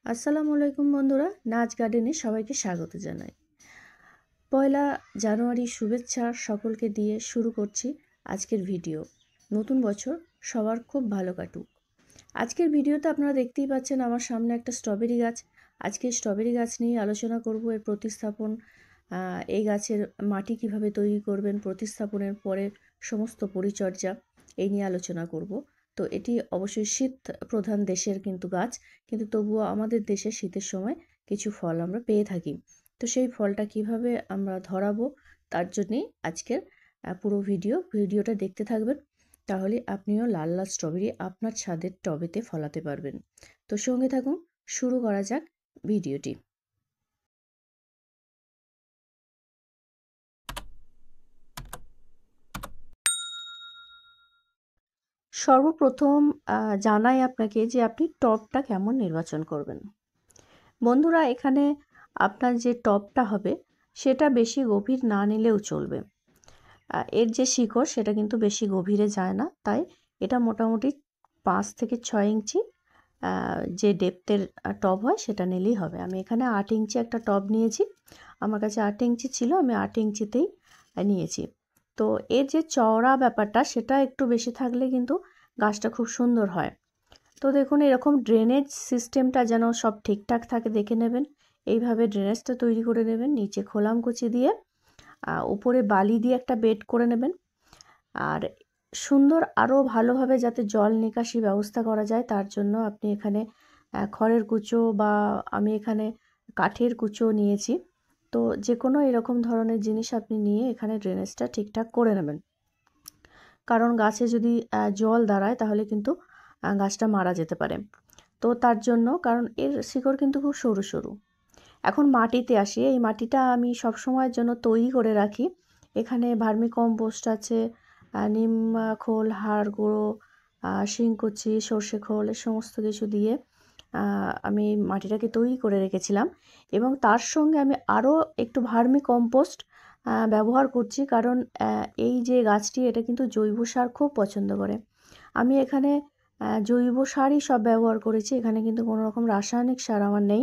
আসসালামু আলাইকুম বন্ধুরা, নাচ গার্ডেনে সবাইকে স্বাগত জানাই। পয়লা জানুয়ারি শুভেচ্ছা সকলকে দিয়ে শুরু করছি আজকের ভিডিও। নতুন বছর সবার খুব ভালো কাটুক। আজকের ভিডিওতে আপনারা দেখতেই পাচ্ছেন আমার সামনে একটা স্ট্রবেরি গাছ। আজকে স্ট্রবেরি গাছ নিয়ে আলোচনা করব, এর প্রতিস্থাপন, এই গাছের মাটি কিভাবে তৈরি করবেন, প্রতিস্থাপনের পরে সমস্ত পরিচর্যা এই নিয়ে আলোচনা করব। তো এটি অবশ্যই শীত প্রধান দেশের কিন্তু গাছ, কিন্তু তবুও আমাদের দেশে শীতের সময় কিছু ফল আমরা পেয়ে থাকি। তো সেই ফলটা কিভাবে আমরা ধরাবো তার জন্যেই আজকের পুরো ভিডিওটা দেখতে থাকবেন। তাহলে আপনিও লাল লাল স্ট্রবেরি আপনার ছাদের টবেতে ফলাতে পারবেন। তো সঙ্গে থাকুন, শুরু করা যাক ভিডিওটি। সর্বপ্রথম জানাই আপনাকে যে আপনি টবটা কেমন নির্বাচন করবেন। বন্ধুরা, এখানে আপনার যে টবটা হবে সেটা বেশি গভীর না নিলেও চলবে। এর যে শিকড় সেটা কিন্তু বেশি গভীরে যায় না, তাই এটা মোটামুটি 5 থেকে 6 ইঞ্চি যে ডেপথের টব হয় সেটা নিলেই হবে। আমি এখানে 8 ইঞ্চি একটা টব নিয়েছি। আমার কাছে 8 ইঞ্চি ছিল, আমি 8 ইঞ্চিতেই নিয়েছি। তো এর যে চওড়া ব্যাপারটা সেটা একটু বেশি থাকলে কিন্তু গাছটা খুব সুন্দর হয়। তো দেখুন, এরকম ড্রেনেজ সিস্টেমটা যেন সব ঠিকঠাক থাকে দেখে নেবেন। এইভাবে ড্রেনেজটা তৈরি করে নেবেন, নিচে খোলামকুচি দিয়ে উপরে বালি দিয়ে একটা বেড করে নেবেন। আর সুন্দর আরও ভালোভাবে যাতে জল নিকাশি ব্যবস্থা করা যায় তার জন্য আপনি এখানে খড়ের কুচো বা আমি এখানে কাঠের কুচো নিয়েছি। তো যে কোনো এরকম ধরনের জিনিস আপনি নিয়ে এখানে ড্রেনেজটা ঠিকঠাক করে নেবেন, কারণ গাছে যদি জল দাঁড়ায় তাহলে কিন্তু গাছটা মারা যেতে পারে। তো তার জন্য, কারণ এর শিকড় কিন্তু খুব সরু সরু। এখন মাটিতে আসি। এই মাটিটা আমি সব সময়ের জন্য তৈরি করে রাখি। এখানে ভার্মি কম্পোস্ট আছে, নিম খোল, হাড় গুঁড়ো, শিংকুচি, সর্ষে খোল, এই সমস্ত কিছু দিয়ে আমি মাটিটাকে তৈরি করে রেখেছিলাম। এবং তার সঙ্গে আমি আরও একটু ভার্মি কম্পোস্ট ব্যবহার করছি, কারণ এই যে গাছটি এটা কিন্তু জৈব সার খুব পছন্দ করে। আমি এখানে জৈব সারই সব ব্যবহার করেছি, এখানে কিন্তু কোনো রকম রাসায়নিক সার আমার নেই।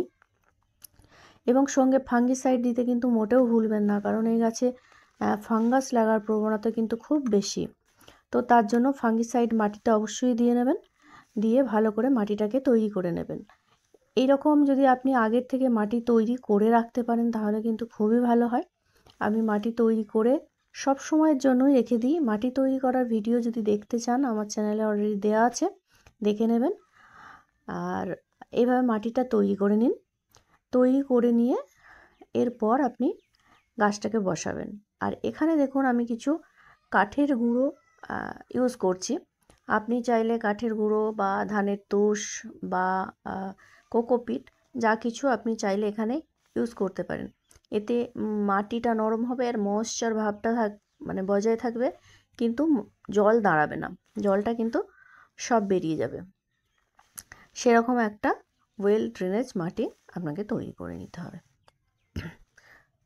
এবং সঙ্গে ফাঙ্গিসাইড দিতে কিন্তু মোটেও ভুলবেন না, কারণ এই গাছে ফাঙ্গাস লাগার প্রবণতা কিন্তু খুব বেশি। তো তার জন্য ফাঙ্গিসাইড মাটিতে অবশ্যই দিয়ে নেবেন, দিয়ে ভালো করে মাটিটাকে তৈরি করে নেবেন। এইরকম যদি আপনি আগের থেকে মাটি তৈরি করে রাখতে পারেন তাহলে কিন্তু খুবই ভালো হয়। আমি মাটি তৈরি করে সব সময়ের জন্যই রেখে দিই। মাটি তৈরি করার ভিডিও যদি দেখতে চান আমার চ্যানেলে অলরেডি দেওয়া আছে, দেখে নেবেন। আর এইভাবে মাটিটা তৈরি করে নিন। তৈরি করে নিয়ে এরপর আপনি গাছটাকে বসাবেন। আর এখানে দেখুন আমি কিছু কাঠের গুঁড়ো ইউজ করছি। আপনি চাইলে কাঠের গুঁড়ো বা ধানের তুষ বা কোকোপিট, যা কিছু আপনি চাইলে এখানে ইউজ করতে পারেন। এতে মাটিটা নরম হবে আর ময়েশ্চার ভাবটা মানে বজায় থাকবে, কিন্তু জল দাঁড়াবে না, জলটা কিন্তু সব বেরিয়ে যাবে। সেরকম একটা ওয়েল ড্রেনেজ মাটি আপনাকে তৈরি করে নিতে হবে।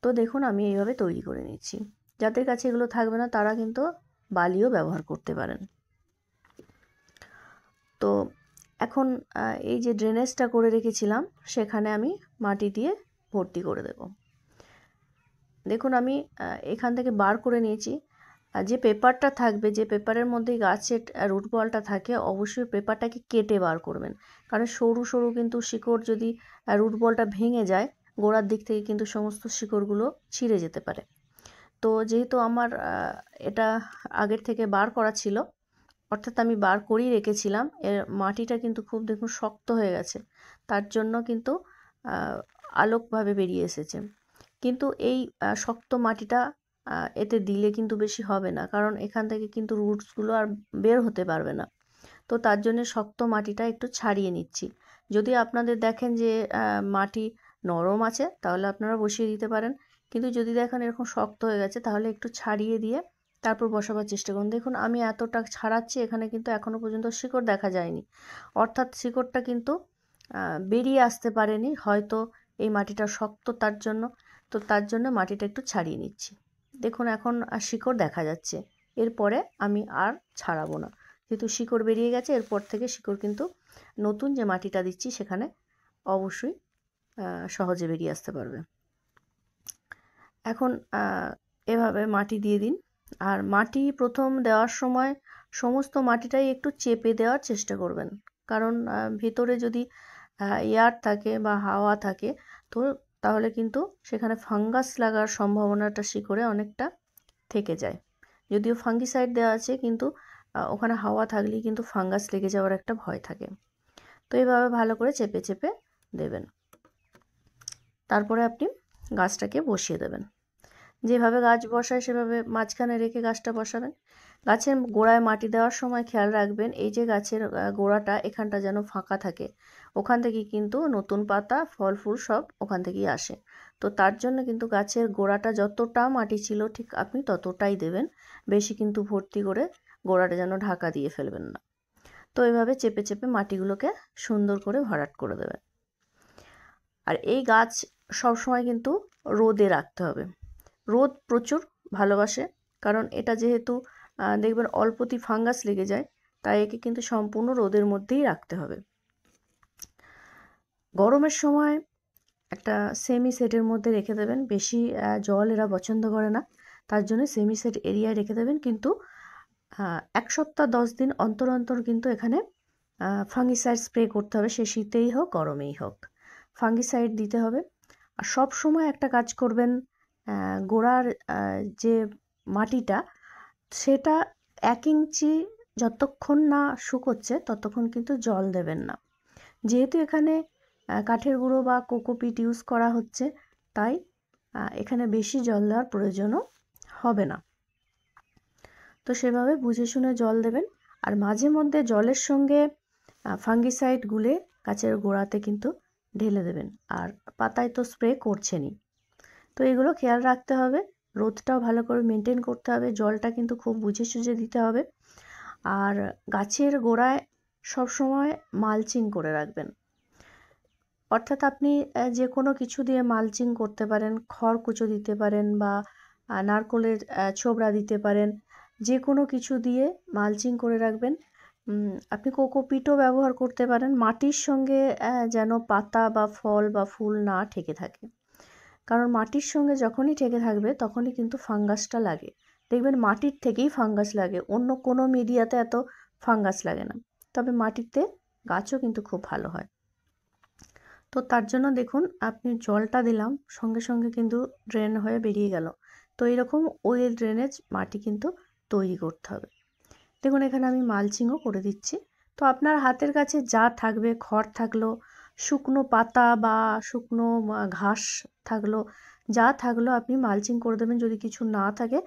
তো দেখুন আমি এইভাবে তৈরি করে নিচ্ছি। যাদের কাছে এগুলো থাকবে না তারা কিন্তু বালিও ব্যবহার করতে পারেন। তো এখন এই যে ড্রেনেজটা করে রেখেছিলাম সেখানে আমি মাটি দিয়ে ভর্তি করে দেব। দেখুন আমি এখান থেকে বার করে নিয়েছি। যে পেপারটা থাকবে, যে পেপারের মধ্যে গাছের রুট বলটা থাকে, অবশ্যই পেপারটাকে কেটে বার করবেন, কারণ সরু সরু কিন্তু শিকড় যদি রুট বলটা ভেঙে যায় গোড়ার দিক থেকে কিন্তু সমস্ত শিকড়গুলো ছিঁড়ে যেতে পারে। তো যেহেতু আমার এটা আগের থেকে বার করা ছিল, অর্থাৎ আমি বার করেই রেখেছিলাম, এর মাটিটা কিন্তু খুব দেখুন শক্ত হয়ে গেছে, তার জন্য কিন্তু আলোকভাবে বেরিয়ে এসেছে। কিন্তু এই শক্ত মাটিটা এতে দিলে কিন্তু বেশি হবে না, কারণ এখান থেকে কিন্তু রুটসগুলো আর বের হতে পারবে না। তো তার জন্য শক্ত মাটিটা একটু ছাড়িয়ে নিচ্ছি। যদি আপনাদের দেখেন যে মাটি নরম আছে তাহলে আপনারা বসিয়ে দিতে পারেন, কিন্তু যদি দেখেন এরকম শক্ত হয়ে গেছে তাহলে একটু ছাড়িয়ে দিয়ে তারপর বসাবার চেষ্টা করুন। দেখুন আমি এতটা ছাড়াচ্ছি, এখানে কিন্তু এখনও পর্যন্ত শিকড় দেখা যায়নি, অর্থাৎ শিকড়টা কিন্তু বেরিয়ে আসতে পারেনি, হয়তো এই মাটিটা শক্ত তার জন্য। তো তার জন্য মাটিটা একটু ছাড়িয়ে নিচ্ছি। দেখুন এখন শিকড় দেখা যাচ্ছে, এরপরে আমি আর ছাড়াবো না, যেহেতু শিকড় বেরিয়ে গেছে। এরপর থেকে শিকড় কিন্তু নতুন যে মাটিটা দিচ্ছি সেখানে অবশ্যই সহজে বেরিয়ে আসতে পারবে। এখন এভাবে মাটি দিয়ে দিন। আর মাটি প্রথম দেওয়ার সময় সমস্ত মাটিটাই একটু চেপে দেওয়ার চেষ্টা করবেন, কারণ ভেতরে যদি এয়ার থাকে বা হাওয়া থাকে তো তাহলে কিন্তু সেখানে ফাঙ্গাস লাগার সম্ভাবনাটা শিকড়ে অনেকটা থেকে যায়। যদিও ফাঙ্গিসাইড দেওয়া আছে, কিন্তু ওখানে হাওয়া থাকলেই কিন্তু ফাঙ্গাস লেগে যাওয়ার একটা ভয় থাকে। তো এইভাবে ভালো করে চেপে চেপে দেবেন। তারপরে আপনি গাছটাকে বসিয়ে দেবেন। যেভাবে গাছ বসায় সেভাবে মাঝখানে রেখে গাছটা বসাবেন। গাছের গোড়ায় মাটি দেওয়ার সময় খেয়াল রাখবেন এই যে গাছের গোড়াটা এখানটা যেন ফাঁকা থাকে, ওখান থেকেই কিন্তু নতুন পাতা ফল ফুল সব ওখান থেকেই আসে। তো তার জন্য কিন্তু গাছের গোড়াটা যতটা মাটি ছিল ঠিক আপনি ততটাই দেবেন, বেশি কিন্তু ভর্তি করে গোড়াটা যেন ঢাকা দিয়ে ফেলবেন না। তো এভাবে চেপে চেপে মাটিগুলোকে সুন্দর করে ভরাট করে দেবেন। আর এই গাছ সবসময় কিন্তু রোদে রাখতে হবে। রোদ প্রচুর ভালোবাসে, কারণ এটা যেহেতু দেখবেন অল্পতেই ফাঙ্গাস লেগে যায়, তাই একে কিন্তু সম্পূর্ণ রোদের মধ্যেই রাখতে হবে। গরমের সময় একটা সেমি সেটের মধ্যে রেখে দেবেন। বেশি জল এরা পছন্দ করে না, তার জন্য সেমি সেট এরিয়ায় রেখে দেবেন। কিন্তু 1 সপ্তাহ 10 দিন অন্তর অন্তর কিন্তু এখানে ফাঙ্গিসাইড স্প্রে করতে হবে, সে শীতেই হোক গরমেই হোক ফাঙ্গিসাইড দিতে হবে। আর সব সময় একটা কাজ করবেন, গোড়ার যে মাটিটা সেটা 1 ইঞ্চি যতক্ষণ না শুকোচ্ছে ততক্ষণ কিন্তু জল দেবেন না। যেহেতু এখানে কাঠের গুঁড়ো বা কোকোপিট ইউজ করা হচ্ছে, তাই এখানে বেশি জল দেওয়ার প্রয়োজনও হবে না। তো সেভাবে বুঝে শুনে জল দেবেন। আর মাঝে মধ্যে জলের সঙ্গে ফাঙ্গিসাইড গুলে গাছের গোড়াতে কিন্তু ঢেলে দেবেন। আর পাতায় তো স্প্রে করছেনই, তো এগুলো খেয়াল রাখতে হবে। রোদটাও ভালো করে মেনটেন করতে হবে, জলটা কিন্তু খুব বুঝে সুঝে দিতে হবে। আর গাছের গোড়ায় সবসময় মালচিং করে রাখবেন। অর্থাৎ আপনি যে কোনো কিছু দিয়ে মালচিং করতে পারেন, খড়কুচো দিতে পারেন বা নারকোলের ছোবড়া দিতে পারেন, যে কোনো কিছু দিয়ে মালচিং করে রাখবেন। আপনি কোকোপিটও ব্যবহার করতে পারেন, মাটির সঙ্গে যেন পাতা বা ফল বা ফুল না ঠেকে থাকে। কারণ মাটির সঙ্গে যখনই ঠেকে থাকবে তখনই কিন্তু ফাঙ্গাসটা লাগে। দেখবেন মাটির থেকেই ফাঙ্গাস লাগে, অন্য কোনো মিডিয়াতে এত ফাঙ্গাস লাগে না, তবে মাটিতে গাছও কিন্তু খুব ভালো হয়। তো তার জন্য দেখুন আপনি জলটা দিলাম, সঙ্গে সঙ্গে কিন্তু ড্রেন হয়ে বেরিয়ে গেল। তো এরকম ওয়েল ড্রেনেজ মাটি কিন্তু তৈরি করতে হবে। দেখুন এখানে আমি মালচিংও করে দিচ্ছি। তো আপনার হাতের কাছে যা থাকবে, খড় থাকলো, শুকনো পাতা বা শুকনো ঘাস থাকলো, যা থাকলো আপনি মালচিং করে দেবেন। যদি কিছু না থাকে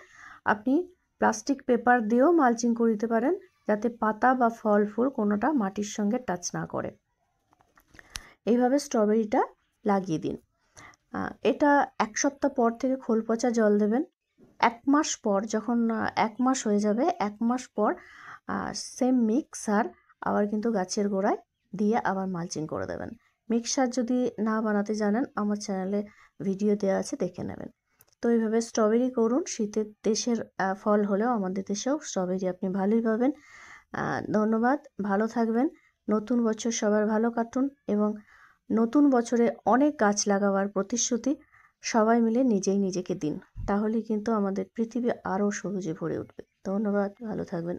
আপনি প্লাস্টিক পেপার দিয়েও মালচিং করে দিতে পারেন, যাতে পাতা বা ফল ফুল কোনোটা মাটির সঙ্গে টাচ না করে। এইভাবে স্ট্রবেরিটা লাগিয়ে দিন। এটা 1 সপ্তাহ পর থেকে খোল পচা জল দেবেন। 1 মাস পর, যখন 1 মাস হয়ে যাবে, 1 মাস পর সেম মিক্সার আবার কিন্তু গাছের গোড়ায় দিয়ে আবার মালচিং করে দেবেন। মিক্সার যদি না বানাতে জানেন আমার চ্যানেলে ভিডিও দেওয়া আছে, দেখে নেবেন। তো এইভাবে স্ট্রবেরি করুন। শীতের দেশের ফল হলেও আমাদের দেশেও স্ট্রবেরি আপনি ভালোই পাবেন। ধন্যবাদ, ভালো থাকবেন। নতুন বছর সবার ভালো কাটুন এবং নতুন বছরে অনেক গাছ লাগাবার প্রতিশ্রুতি সবাই মিলে নিজেই নিজেকে দিন, তাহলে কিন্তু আমাদের পৃথিবী আরও সবুজে ভরে উঠবে। ধন্যবাদ, ভালো থাকবেন।